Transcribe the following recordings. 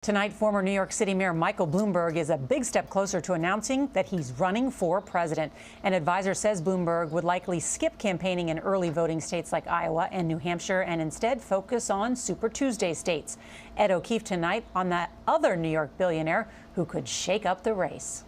Tonight, former New York City Mayor Michael Bloomberg is a big step closer to announcing that he's running for president. An advisor says Bloomberg would likely skip campaigning in early voting states like Iowa and New Hampshire and instead focus on Super Tuesday states. Ed O'Keefe tonight on that other New York billionaire who could shake up the race.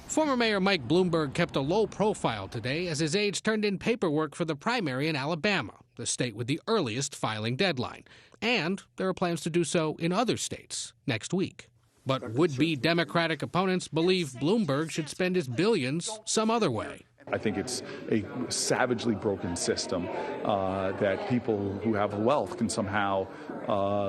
Former Mayor Mike Bloomberg kept a low profile today as his aides turned in paperwork for the primary in Alabama, the state with the earliest filing deadline. And there are plans to do so in other states next week. But would-be Democratic opponents believe Bloomberg should spend his billions some other way. I think it's a savagely broken system that people who have wealth can somehow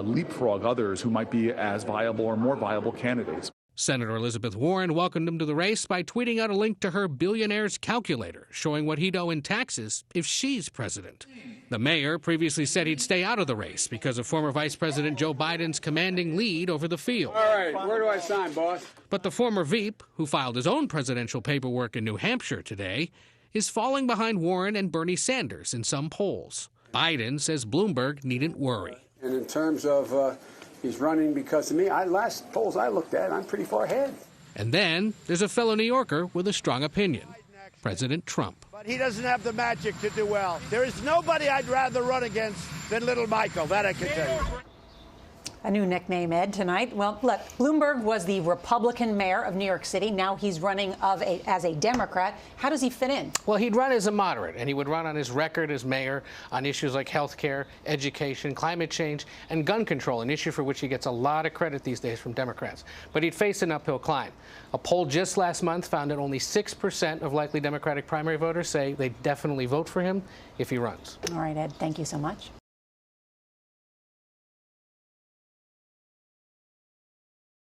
leapfrog others who might be as viable or more viable candidates. Senator Elizabeth Warren welcomed him to the race by tweeting out a link to her billionaire's calculator, showing what he'd owe in taxes if she's president. The mayor previously said he'd stay out of the race because of former Vice President Joe Biden's commanding lead over the field. All right, where do I sign, boss? But the former Veep, who filed his own presidential paperwork in New Hampshire today, is falling behind Warren and Bernie Sanders in some polls. Biden says Bloomberg needn't worry. And in terms of he's running because of me, last polls I looked at, I'm pretty far ahead. And then there's a fellow New Yorker with a strong opinion, President Trump. But he doesn't have the magic to do well. There is nobody I'd rather run against than Little Michael, that I can tell you. A new nickname, Ed, tonight. Well, look, Bloomberg was the Republican mayor of New York City. Now he's running as a Democrat. How does he fit in? Well, he'd run as a moderate, and he would run on his record as mayor on issues like health care, education, climate change, and gun control, an issue for which he gets a lot of credit these days from Democrats. But he'd face an uphill climb. A poll just last month found that only 6% of likely Democratic primary voters say they definitely vote for him if he runs. All right, Ed, thank you so much.